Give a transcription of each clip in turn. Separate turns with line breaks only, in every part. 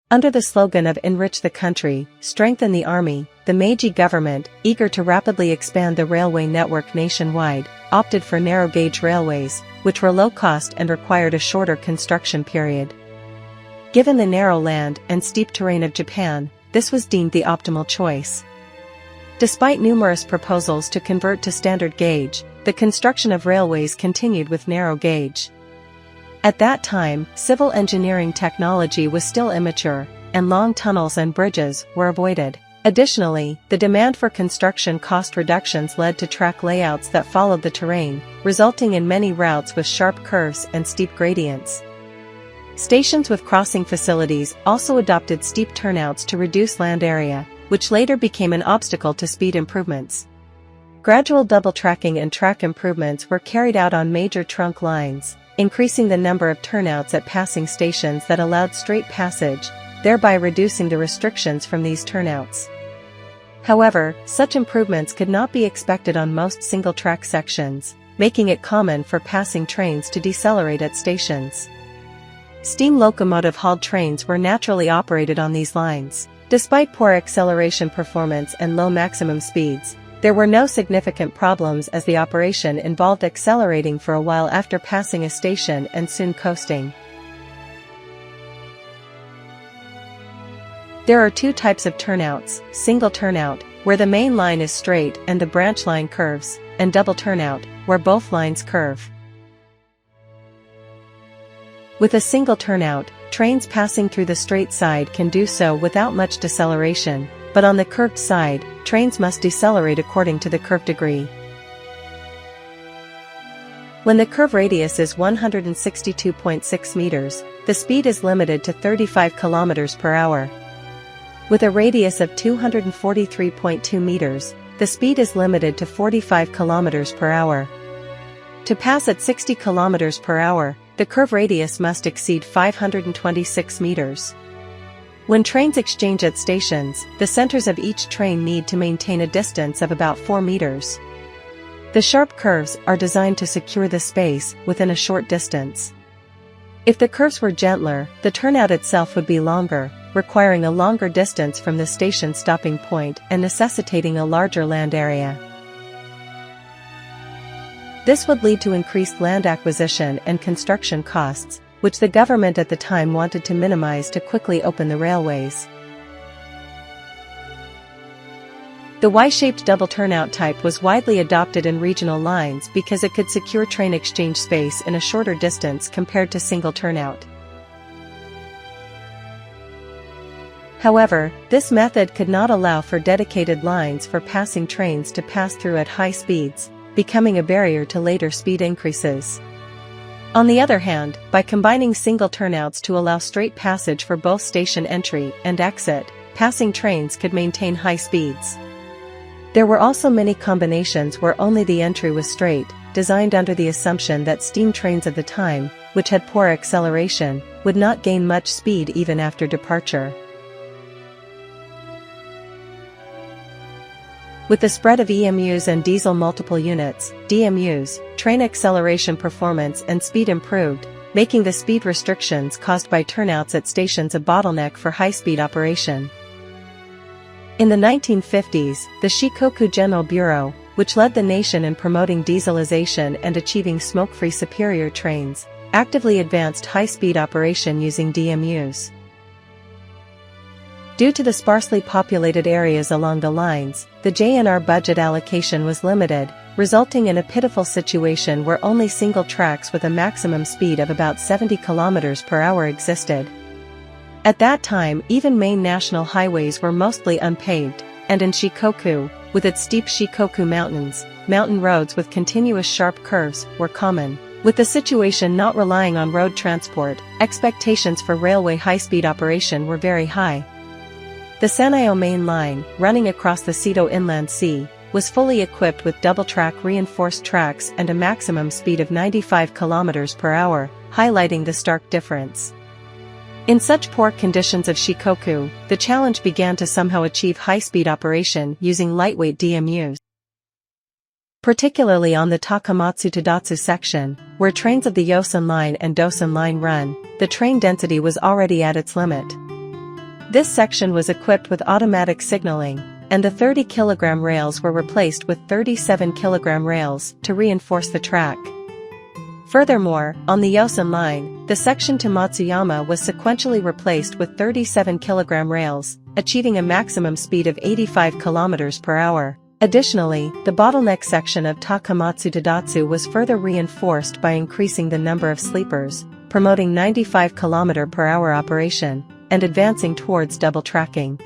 Under the slogan of Enrich the Country, Strengthen the Army, the Meiji government, eager to rapidly expand the railway network nationwide, opted for narrow-gauge railways, which were low-cost and required a shorter construction period. Given the narrow land and steep terrain of Japan, this was deemed the optimal choice. Despite numerous proposals to convert to standard gauge, the construction of railways continued with narrow gauge. At that time, civil engineering technology was still immature, and long tunnels and bridges were avoided. Additionally, the demand for construction cost reductions led to track layouts that followed the terrain, resulting in many routes with sharp curves and steep gradients. Stations with crossing facilities also adopted steep turnouts to reduce land area, which later became an obstacle to speed improvements. Gradual double tracking and track improvements were carried out on major trunk lines, increasing the number of turnouts at passing stations that allowed straight passage, thereby reducing the restrictions from these turnouts. However, such improvements could not be expected on most single-track sections, making it common for passing trains to decelerate at stations. Steam locomotive-hauled trains were naturally operated on these lines. Despite poor acceleration performance and low maximum speeds, there were no significant problems as the operation involved accelerating for a while after passing a station and soon coasting. There are two types of turnouts: single turnout, where the main line is straight and the branch line curves, and double turnout, where both lines curve. With a single turnout, trains passing through the straight side can do so without much deceleration, but on the curved side, trains must decelerate according to the curve degree. When the curve radius is 162.6 meters, the speed is limited to 35 km per hour. With a radius of 243.2 meters, the speed is limited to 45 km per hour. To pass at 60 km per hour, the curve radius must exceed 526 meters. When trains exchange at stations, the centers of each train need to maintain a distance of about 4 meters. The sharp curves are designed to secure the space within a short distance. If the curves were gentler, the turnout itself would be longer, requiring a longer distance from the station stopping point and necessitating a larger land area. This would lead to increased land acquisition and construction costs, which the government at the time wanted to minimize to quickly open the railways. The Y-shaped double turnout type was widely adopted in regional lines because it could secure train exchange space in a shorter distance compared to single turnout. However, this method could not allow for dedicated lines for passing trains to pass through at high speeds, becoming a barrier to later speed increases. On the other hand, by combining single turnouts to allow straight passage for both station entry and exit, passing trains could maintain high speeds. There were also many combinations where only the entry was straight, designed under the assumption that steam trains of the time, which had poor acceleration, would not gain much speed even after departure. With the spread of EMUs and diesel multiple units, DMUs, train acceleration performance and speed improved, making the speed restrictions caused by turnouts at stations a bottleneck for high-speed operation. In the 1950s, the Shikoku General Bureau, which led the nation in promoting dieselization and achieving smoke-free superior trains, actively advanced high-speed operation using DMUs. Due to the sparsely populated areas along the lines, the JNR budget allocation was limited, resulting in a pitiful situation where only single tracks with a maximum speed of about 70 km per hour existed. At that time, even main national highways were mostly unpaved, and in Shikoku, with its steep Shikoku mountains, mountain roads with continuous sharp curves were common. With the situation not relying on road transport, expectations for railway high-speed operation were very high. The Sanayo Main Line, running across the Seto Inland Sea, was fully equipped with double-track reinforced tracks and a maximum speed of 95 km per hour, highlighting the stark difference. In such poor conditions of Shikoku, the challenge began to somehow achieve high-speed operation using lightweight DMUs. Particularly on the Takamatsu-Tadatsu section, where trains of the Yosan Line and Dosan Line run, the train density was already at its limit. This section was equipped with automatic signaling, and the 30-kilogram rails were replaced with 37-kilogram rails to reinforce the track. Furthermore, on the Yosan line, the section to Matsuyama was sequentially replaced with 37-kilogram rails, achieving a maximum speed of 85 km per hour. Additionally, the bottleneck section of Takamatsu to Datsu was further reinforced by increasing the number of sleepers, promoting 95 km per hour operation, and advancing towards double tracking.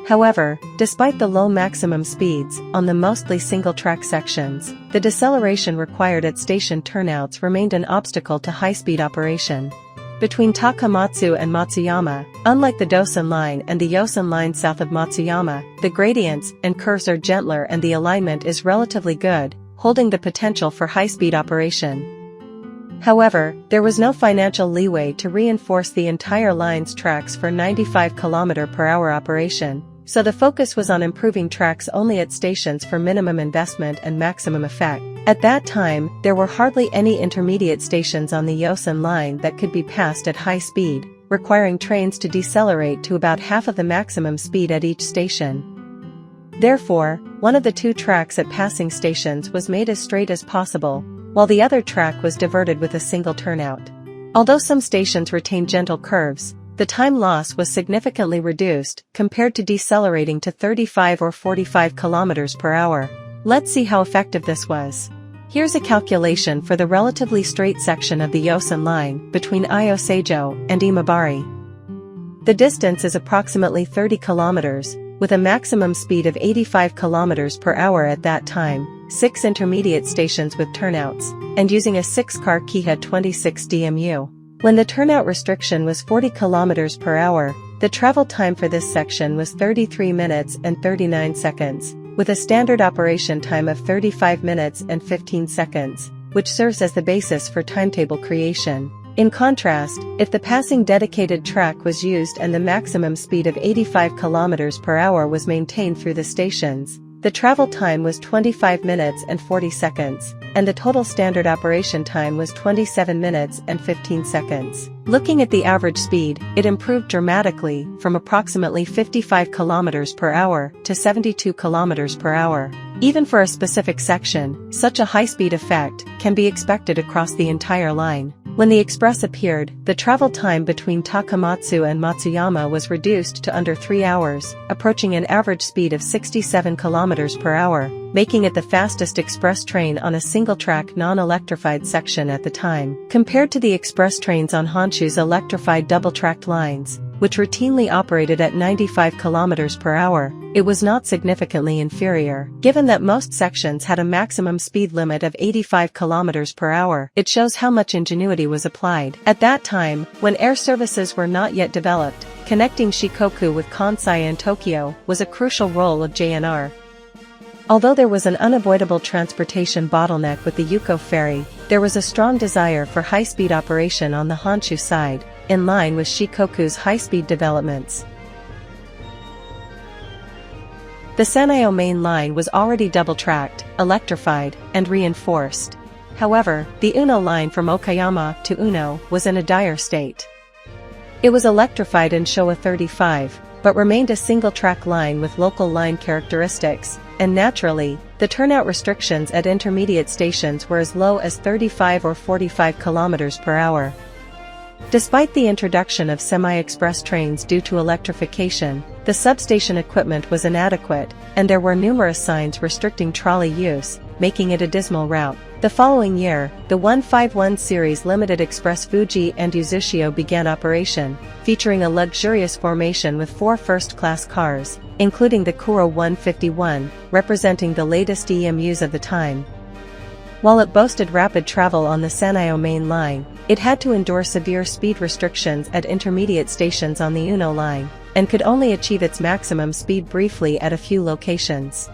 However, despite the low maximum speeds on the mostly single-track sections, the deceleration required at station turnouts remained an obstacle to high-speed operation. Between Takamatsu and Matsuyama, unlike the Dosan line and the Yosan line south of Matsuyama, the gradients and curves are gentler and the alignment is relatively good, holding the potential for high-speed operation. However, there was no financial leeway to reinforce the entire line's tracks for 95 km per hour operation, so the focus was on improving tracks only at stations for minimum investment and maximum effect. At that time, there were hardly any intermediate stations on the Yosan line that could be passed at high speed, requiring trains to decelerate to about half of the maximum speed at each station. Therefore, one of the two tracks at passing stations was made as straight as possible, while the other track was diverted with a single turnout. Although some stations retained gentle curves, the time loss was significantly reduced compared to decelerating to 35 or 45 km per hour. Let's see how effective this was. Here's a calculation for the relatively straight section of the Yosan line between Iyoseijo and Imabari. The distance is approximately 30 kilometers, with a maximum speed of 85 km per hour at that time, 6 intermediate stations with turnouts, and using a 6-car Kiha 26 DMU. When the turnout restriction was 40 km per hour, the travel time for this section was 33 minutes and 39 seconds, with a standard operation time of 35 minutes and 15 seconds, which serves as the basis for timetable creation. In contrast, if the passing dedicated track was used and the maximum speed of 85 km per hour was maintained through the stations, the travel time was 25 minutes and 40 seconds, and the total standard operation time was 27 minutes and 15 seconds. Looking at the average speed, it improved dramatically from approximately 55 km per hour to 72 km per hour. Even for a specific section, such a high-speed effect can be expected across the entire line. When the express appeared, the travel time between Takamatsu and Matsuyama was reduced to under 3 hours, approaching an average speed of 67 km per hour, making it the fastest express train on a single-track non-electrified section at the time. Compared to the express trains on Honshu's electrified double-tracked lines, which routinely operated at 95 km per hour, it was not significantly inferior. Given that most sections had a maximum speed limit of 85 km per hour, it shows how much ingenuity was applied. At that time, when air services were not yet developed, connecting Shikoku with Kansai and Tokyo was a crucial role of JNR. Although there was an unavoidable transportation bottleneck with the Yuko ferry, there was a strong desire for high-speed operation on the Honshu side, in line with Shikoku's high-speed developments. The Sanayo main line was already double-tracked, electrified, and reinforced. However, the Uno line from Okayama to Uno was in a dire state. It was electrified in Showa 35, but remained a single-track line with local line characteristics, and naturally, the turnout restrictions at intermediate stations were as low as 35 or 45 km per hour. Despite the introduction of semi-express trains due to electrification, the substation equipment was inadequate, and there were numerous signs restricting trolley use, making it a dismal route. The following year, the 151 series limited express Fuji and Uzushio began operation, featuring a luxurious formation with 4 first-class cars, including the Kuro 151, representing the latest EMUs of the time. While it boasted rapid travel on the Sanayo main line, it had to endure severe speed restrictions at intermediate stations on the Uno line, and could only achieve its maximum speed briefly at a few locations.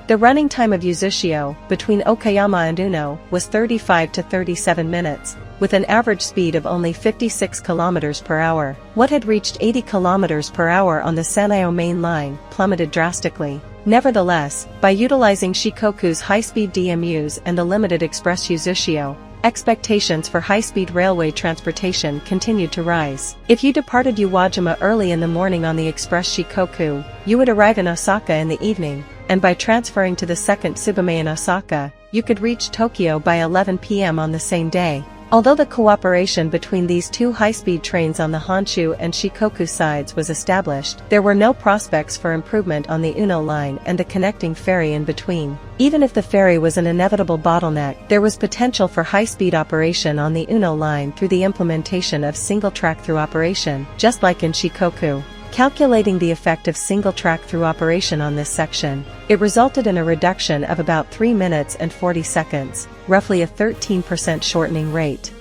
The running time of Uzushio, between Okayama and Uno, was 35 to 37 minutes, with an average speed of only 56 km per hour. What had reached 80 km per hour on the Sanayo main line plummeted drastically. Nevertheless, by utilizing Shikoku's high-speed DMUs and the limited express Uzushio, expectations for high-speed railway transportation continued to rise. If you departed Uwajima early in the morning on the Express Shikoku, you would arrive in Osaka in the evening, and by transferring to the second Tsubame in Osaka, you could reach Tokyo by 11 p.m. on the same day. Although the cooperation between these two high-speed trains on the Honshu and Shikoku sides was established, there were no prospects for improvement on the Uno line and the connecting ferry in between. Even if the ferry was an inevitable bottleneck, there was potential for high-speed operation on the Uno line through the implementation of single track-through operation, just like in Shikoku. Calculating the effect of single track-through operation on this section, it resulted in a reduction of about 3 minutes and 40 seconds, roughly a 13% shortening rate.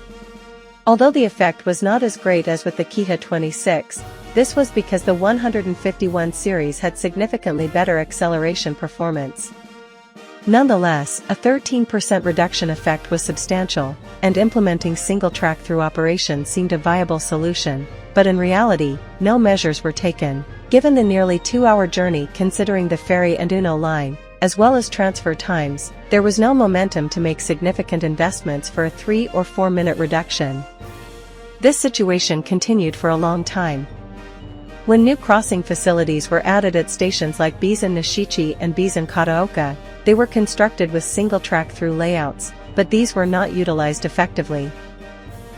Although the effect was not as great as with the Kiha 26, this was because the 151 series had significantly better acceleration performance. Nonetheless, a 13% reduction effect was substantial, and implementing single track-through operation seemed a viable solution, but in reality, no measures were taken. Given the nearly 2-hour journey considering the ferry and Uno line, as well as transfer times, there was no momentum to make significant investments for a 3 or 4 minute reduction. This situation continued for a long time. When new crossing facilities were added at stations like Bizen Nishichi and Bizen Kataoka, they were constructed with single track-through layouts, but these were not utilized effectively.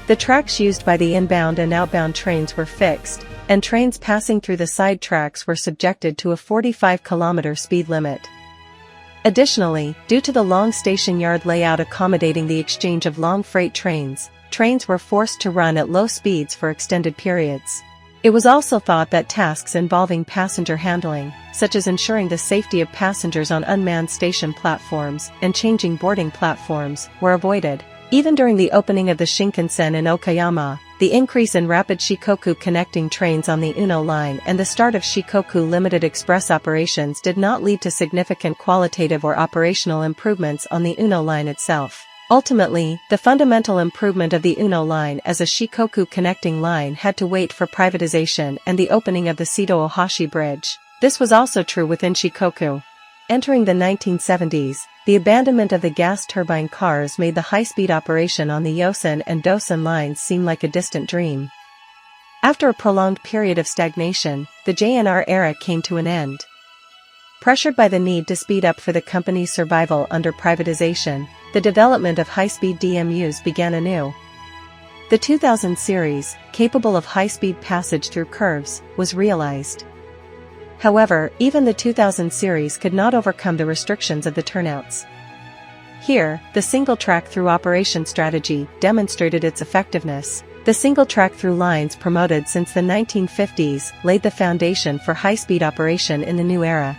The tracks used by the inbound and outbound trains were fixed, and trains passing through the side tracks were subjected to a 45-kilometer speed limit. Additionally, due to the long station yard layout accommodating the exchange of long freight trains, trains were forced to run at low speeds for extended periods. It was also thought that tasks involving passenger handling, such as ensuring the safety of passengers on unmanned station platforms and changing boarding platforms, were avoided. Even during the opening of the Shinkansen in Okayama, the increase in rapid Shikoku connecting trains on the Uno line and the start of Shikoku Limited Express operations did not lead to significant qualitative or operational improvements on the Uno line itself. Ultimately, the fundamental improvement of the Uno line as a Shikoku connecting line had to wait for privatization and the opening of the Seto Ohashi Bridge. This was also true within Shikoku. Entering the 1970s, the abandonment of the gas turbine cars made the high-speed operation on the Yosen and Dosen lines seem like a distant dream. After a prolonged period of stagnation, the JNR era came to an end. Pressured by the need to speed up for the company's survival under privatization, the development of high-speed DMUs began anew. The 2000 series, capable of high-speed passage through curves, was realized. However, even the 2000 series could not overcome the restrictions of the turnouts. Here, the single track-through operation strategy demonstrated its effectiveness. The single track-through lines promoted since the 1950s laid the foundation for high-speed operation in the new era.